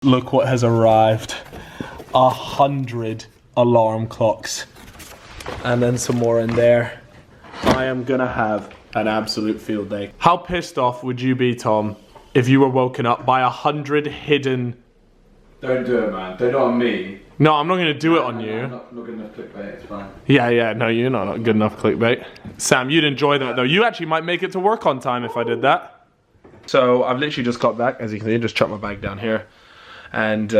Look what has arrived. 100 alarm clocks. And then some more in there. I am gonna have an absolute field day. How pissed off would you be, Tom, if you were woken up by 100 hidden... Don't do it, man. Don't do it on me. No, I'm not gonna do it on you. I'm not good enough clickbait, it's fine. Yeah, no, you're not good enough clickbait. Sam, you'd enjoy that though. You actually might make it to work on time if I did that. So I've literally just got back, as you can see, just chucked my bag down here. And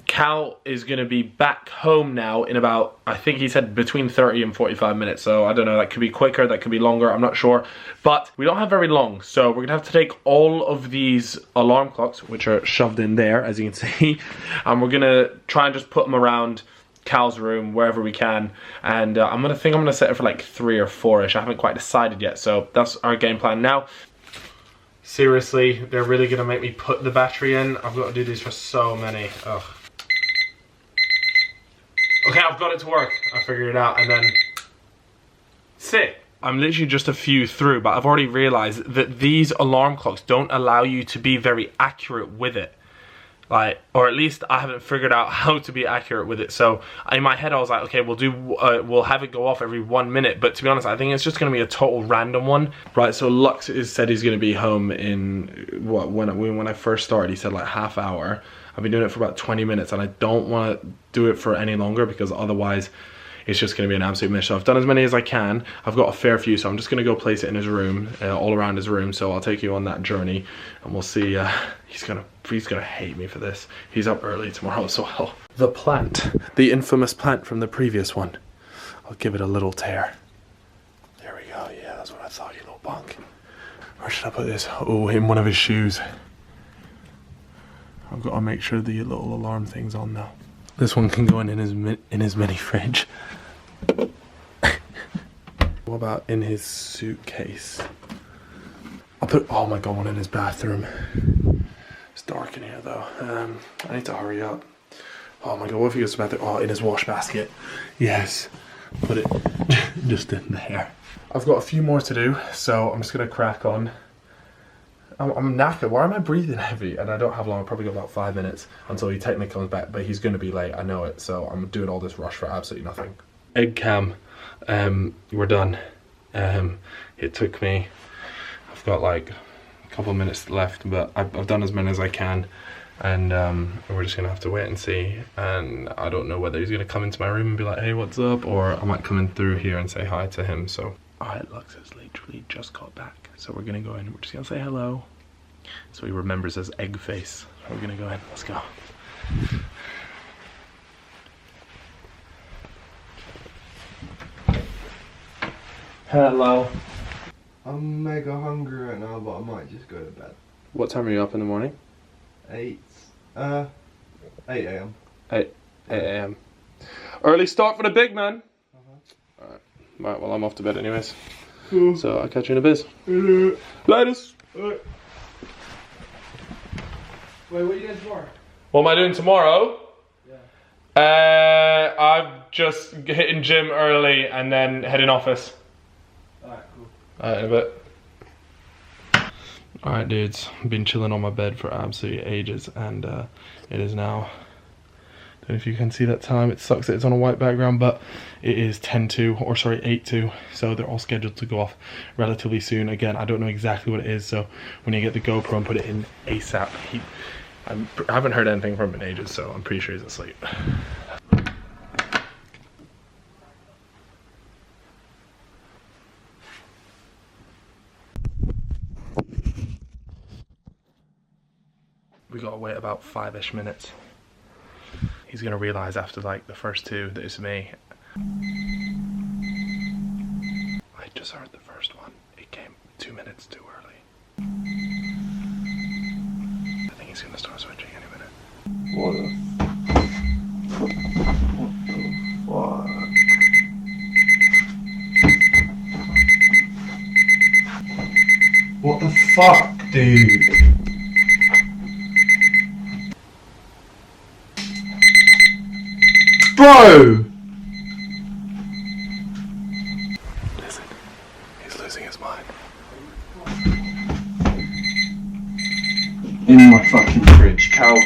Cal is going to be back home now in about, I think he said between 30 and 45 minutes. So I don't know, that could be quicker, that could be longer, I'm not sure. But we don't have very long, so we're going to have to take all of these alarm clocks, which are shoved in there, as you can see. And we're going to try and just put them around Cal's room, wherever we can. And I'm going to set it for like 3 or 4-ish. I haven't quite decided yet, so that's our game plan now. Seriously, they're really gonna make me put the battery in. I've got to do these for so many. Ugh. Okay, I've got it to work. I figured it out, and then sit. I'm literally just a few through, but I've already realized that these alarm clocks don't allow you to be very accurate with it. Like, or at least I haven't figured out how to be accurate with it. So in my head I was like, okay, we'll have it go off every 1 minute. But to be honest, I think it's just going to be a total random one. Right, so Lux said he's going to be home in, what, when I first started, he said like half hour. I've been doing it for about 20 minutes and I don't want to do it for any longer because otherwise it's just going to be an absolute mess. So I've done as many as I can. I've got a fair few, so I'm just going to go place it in his room, all around his room. So I'll take you on that journey, and we'll see. He's gonna hate me for this. He's up early tomorrow as well. The plant, the infamous plant from the previous one. I'll give it a little tear. There we go. Yeah, that's what I thought, you little bunk. Where should I put this? Oh, in one of his shoes. I've got to make sure the little alarm thing's on now. This one can go in his mini fridge. What about in his suitcase? I'll put, oh my god, one in his bathroom. It's dark in here though. I need to hurry up. Oh my god, what if he goes to the bathroom? Oh, in his wash basket. Yes. Put it just in there. I've got a few more to do, so I'm just gonna crack on. I'm knackered. Why am I breathing heavy? And I don't have long. I've probably got about 5 minutes until he technically comes back, but he's gonna be late, I know it. So I'm doing all this rush for absolutely nothing. Egg cam, we're done. It took me, I've got like a couple of minutes left, but I've done as many as I can. And we're just gonna have to wait and see. And I don't know whether he's gonna come into my room and be like, hey, what's up? Or I might come in through here and say hi to him, so. Alright, Lux has literally just got back. So we're gonna go in, we're just gonna say hello. So he remembers his egg face. So we're gonna go in, let's go. Hello. I'm mega hungry right now, but I might just go to bed. What time are you up in the morning? 8 a.m. 8 a.m. Early start for the big man. Alright, right, well I'm off to bed anyways. So I'll catch you in a biz. Laters. Wait, what are you doing tomorrow? What am I doing tomorrow? Yeah. I'm just hitting gym early and then heading office. Alright, cool. Alright, in a bit. Alright dudes, I've been chilling on my bed for absolutely ages, and it is now, don't know if you can see that time, it sucks that it's on a white background, but it is 10:02, or sorry 8:02, so they're all scheduled to go off relatively soon. Again, I don't know exactly what it is, so when you get the GoPro and put it in ASAP, I haven't heard anything from him in ages, so I'm pretty sure he's asleep. We gotta wait about 5-ish minutes. He's gonna realize after like the first 2 that it's me. I just heard the first one. It came 2 minutes too early. I think he's gonna start switching any minute. What the fuck? What the fuck, dude? Bro! Listen, he's losing his mind. In my fucking fridge, Cal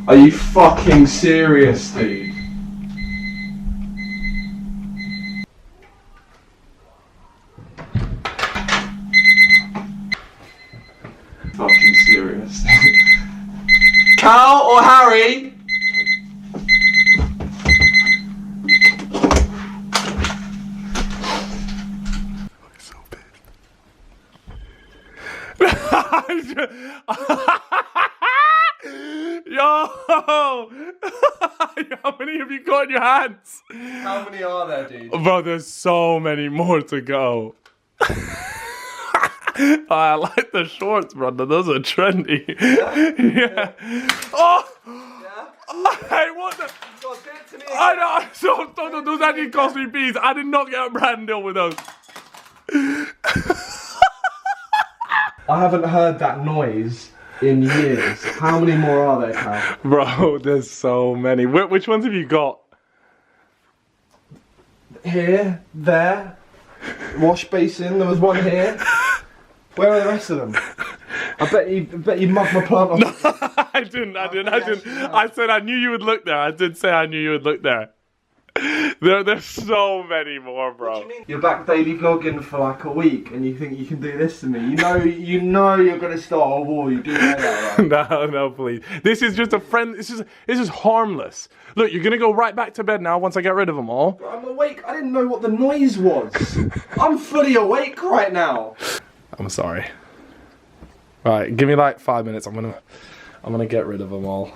Are you fucking serious, dude? Fucking serious. Cal or Harry? So pissed. Yo! How many have you got in your hands? How many are there, dude? Bro, there's so many more to go. I like the shorts, brother. Those are trendy. Yeah. Oh! Yeah? Hey, what the? God, do it to me I know. Stop. Those actually cost me bees. I did not get a brand deal with those. I haven't heard that noise in years. How many more are there, Cal? Bro, there's so many. Which ones have you got? Here, there, wash basin. There was one here. Where are the rest of them? I bet you mugged my plant off. No, I didn't. I said I knew you would look there. I did say I knew you would look there. There's so many more, bro. What do you mean? You're back daily vlogging for like a week and you think you can do this to me. You know you're gonna start a war. You do know that, right? No, please. This is just a friend. This is harmless. Look, you're gonna go right back to bed now once I get rid of them all. But I'm awake. I didn't know what the noise was. I'm fully awake right now. I'm sorry. Right, give me like 5 minutes. I'm gonna get rid of them all.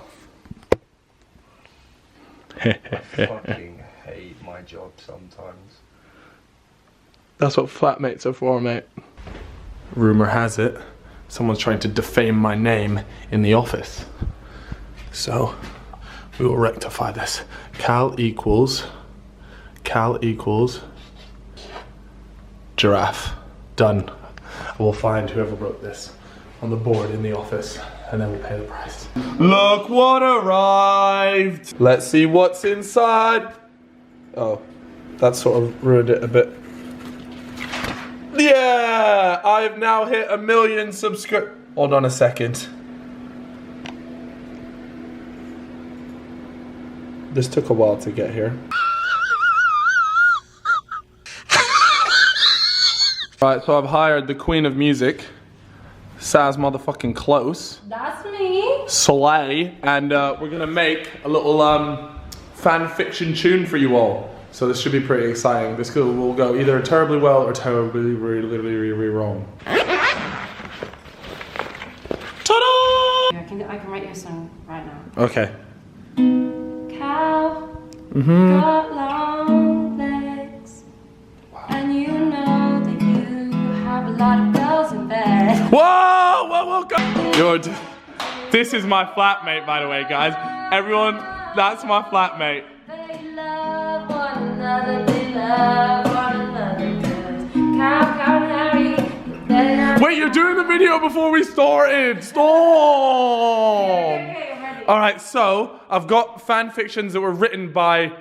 I fucking hate my job sometimes. That's what flatmates are for, mate. Rumor has it, someone's trying to defame my name in the office. So, we will rectify this. Cal equals giraffe. Done. We'll find whoever wrote this on the board in the office, and then we'll pay the price. Look what arrived! Let's see what's inside. Oh, that sort of ruined it a bit. Yeah! I have now hit 1 million subscribers. Hold on a second. This took a while to get here. Right, so I've hired the queen of music, Saz motherfucking Close. That's me. Soleil, and we're gonna make a little fan fiction tune for you all. So this should be pretty exciting. This will go either terribly well or terribly, really wrong. Ta-da! I can write you a song right now. Okay. Cow got long legs, and you know that you have a lot of girls in bed. Whoa, go. This is my flatmate, by the way, guys. Everyone, that's my flatmate. They love one another, they love one another. Cow and Harry, they love. Wait, you're doing the video before we started. Stop. Okay, I'm ready. All right, so I've got fan fictions that were written by.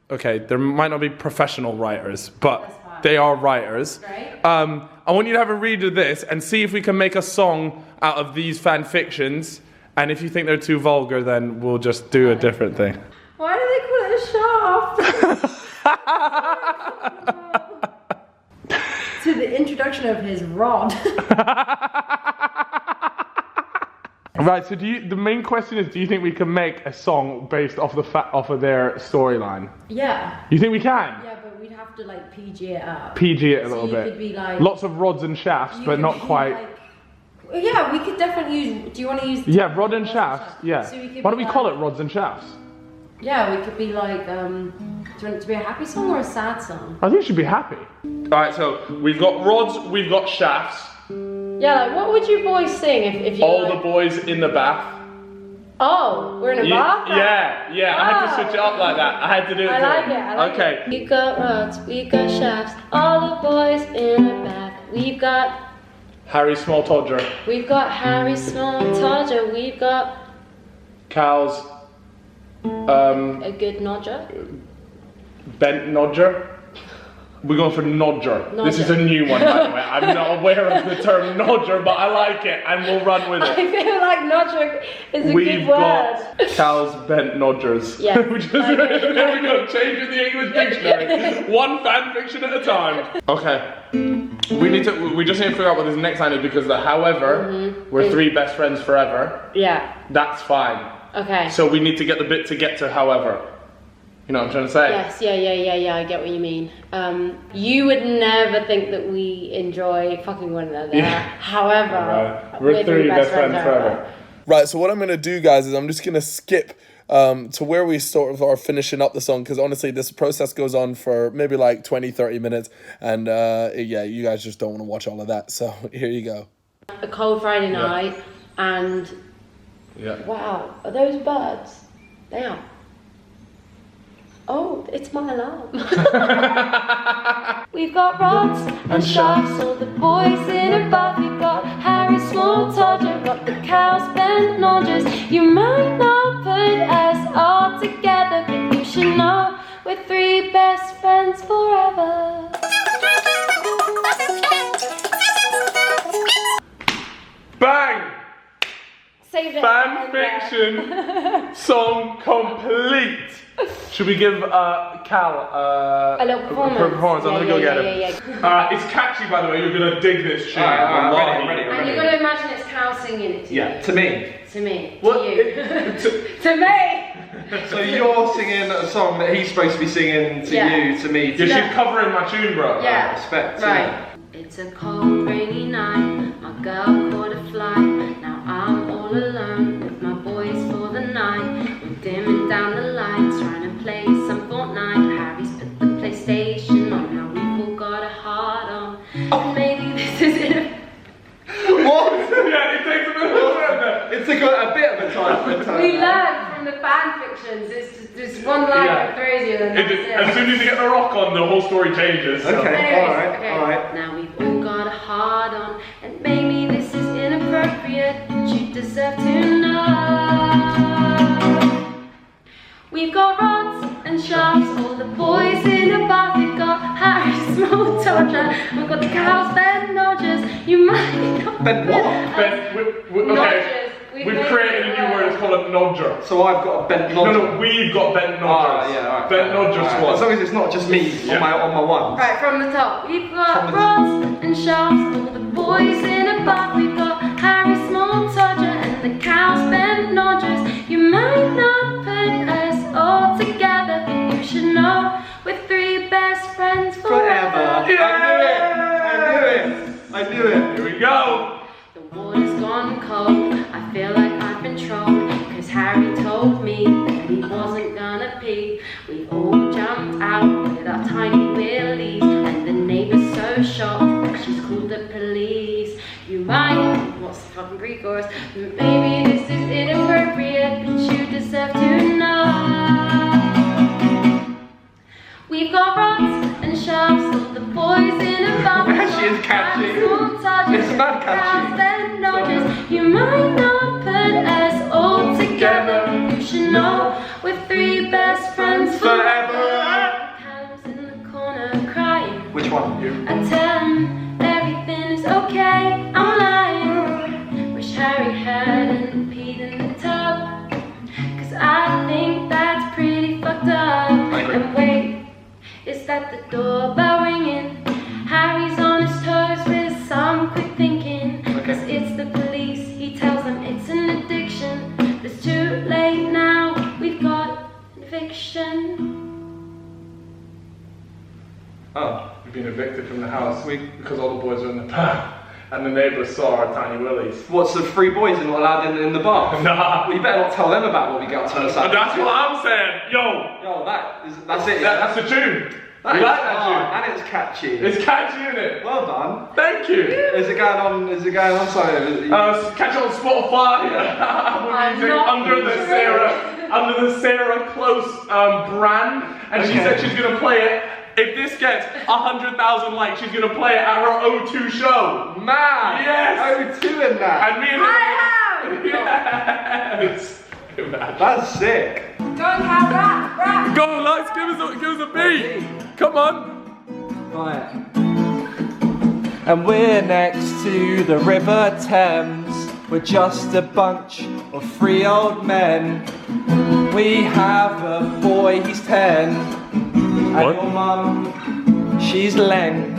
Okay, there might not be professional writers, but they are writers. Great. I want you to have a read of this and see if we can make a song out of these fan fictions. And if you think they're too vulgar, then we'll just do a different thing. Why do they call it a shaft? To the introduction of his rod. Right. So the main question is, do you think we can make a song based off of their storyline? Yeah. You think we can? Yeah, but we'd have to like PG it up. PG it a So little you bit. could be like, Lots of rods and shafts, you but could not be quite. like- yeah, we could definitely use. Do you want to use? Yeah, rod and shafts. Yeah. So we could Why don't be we call like- it rods and shafts? Yeah, we could be like. Do you want it to be a happy song or a sad song? I think it should be happy. All right. So we've got rods. We've got shafts. Yeah, like what would you boys sing if you? All like, the boys in the bath. Oh, we're in a bath. Yeah. I had to switch it up like that. I had to do it. I like it. Okay. We got rods, we got shafts, all the boys in a bath. We've got Harry Small Todger. We've got Harry Small Todger. We've got Cal's. a good nodger. Bent Nodger. We're going for nodger. This is a new one, by the way. I'm not aware of the term nodger, but I like it, and we'll run with it. I feel like nodger is a We've good word. got Cal's bent nodgers. Yeah. There we go, changing the English dictionary. One fan fiction at a time. Okay. We just need to figure out what this next line is because the however, we're three best friends forever. Yeah. That's fine. Okay. So we need to get the bit to get to however. You know what I'm trying to say? Yes, yeah, I get what you mean. You would never think that we enjoy fucking one another. Yeah. However, we're three best friends forever. Right, so what I'm going to do, guys, is I'm just going to skip to where we sort of are finishing up the song, because honestly, this process goes on for maybe like 20, 30 minutes, and yeah, you guys just don't want to watch all of that, so here you go. A cold Friday night, and wow, are those birds? They are. Oh, it's my alarm. We've got rods and shafts, all the boys in a bath. We've got Harry Small Todger, got the cows bent nodgers. You might not put us all together, but you should know we're three best friends forever. Bang! Save it. Fan fiction song complete. Should we give Cal a little performance? I'm gonna go get him. It's catchy, by the way. You're gonna dig this tune. Ready. And you've got to imagine it's Cal singing it to you. Yeah, to me. To me. What? To you. To me! So you're singing a song that he's supposed to be singing to you, to me, to Yeah, she's covering my tune, bro. Yeah. respect. Right. It's a cold, rainy night. My girl caught a flight. Now I'm all alone with my boys for the night. We're dimming down the lights, trying to play some Fortnite. Harry's put the PlayStation on. Now we've all got a heart on. And maybe this is it. What? Yeah, it takes a bit of time. It took a bit of a time for it to We learned from the fan fictions. It's just one line that throws you, and that's it. As soon as you get the rock on, the whole story changes. So. Okay. Anyways, alright. Now we've all got a heart on, and maybe this is inappropriate, but you deserve to know. We've got rods and shafts, all the boys in a bath. We've got Harry Small Todger, we've got the cows bent nodgers. You might not Bent what? Okay. We've created a new word. It's called a nodger. So I've got a bent nodger. No, we've got bent nodgers. Alright. Bent nodger squad. As long as it's not just me on my one. Right, from the top. We've got rods and shafts, all the boys in a bath. We've got Harry Small Todger and the cows bent nodgers. You might not put us all together, but you should know we're three best friends forever. I knew it. Here we go. The water's gone cold, I feel like I've been trolled, cause Harry told me that he wasn't gonna pee. We've all jumped out with our tiny willies, and the neighbour's so shocked that she's called the police. You might, what's the fucking Greek chorus? Maybe this is inappropriate, but you deserve to know. We've got rods and shafts, all the boys in a bath. She is catchy. It's not catchy. You might not put us all together. You should know we're three best friends forever. Callux in the corner crying. Which one? You? I tell him everything is okay. I'm lying. Wish Harry hadn't peed in the tub, cause I think that's pretty fucked up. And wait, is that the doorbell ringing? Harry's on his toes with some quick thinking, cause it's the police. He tells them it's an addiction. It's too late now, we've got an eviction. Oh, we've been evicted from the house because all the boys are in the pub and the neighbours saw our tiny willies. What's the three boys are not allowed in the bar? Nah. Well, you better not tell them about what we got to us. That's what I'm saying. Yo, that's it. Yeah? that's the tune. That You like that tune? and it's catchy. It's catchy, isn't it? Well done. Thank you. Is it going on? Sorry. Catch it on Spotify. We're using under the Sarah Close brand, and she said she's gonna play it. If this gets 100,000 likes, she's gonna play it at her O2 show. Man. Yes. O2 in that. And me and yes. That's sick. Go on, Cal, rap. Go, Lux, give us a beat. Come on. Right. And we're next to the River Thames. We're just a bunch of 3 old men. We have a boy, he's 10. And your mum, she's Len.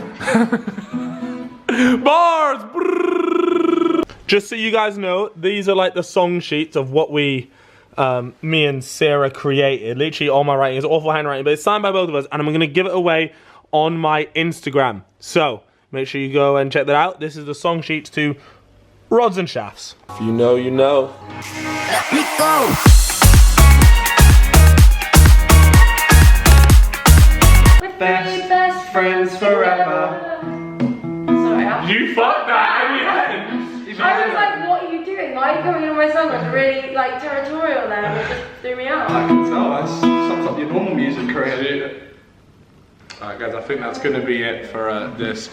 Bars! Brrr. Just so you guys know, these are like the song sheets of what we, me and Sarah created. Literally all my writing is awful handwriting, but it's signed by both of us, and I'm gonna give it away on my Instagram. So make sure you go and check that out. This is the song sheets to Rods and Shafts. If you know, you know. Let me go. Best friends forever. Sorry, You fucked that in the end. I was like, what are you doing? Why are you coming on my song? It's really like territorial there, and it just threw me out. I can tell, that sums up your normal music career. Alright guys, I think that's gonna be it for this.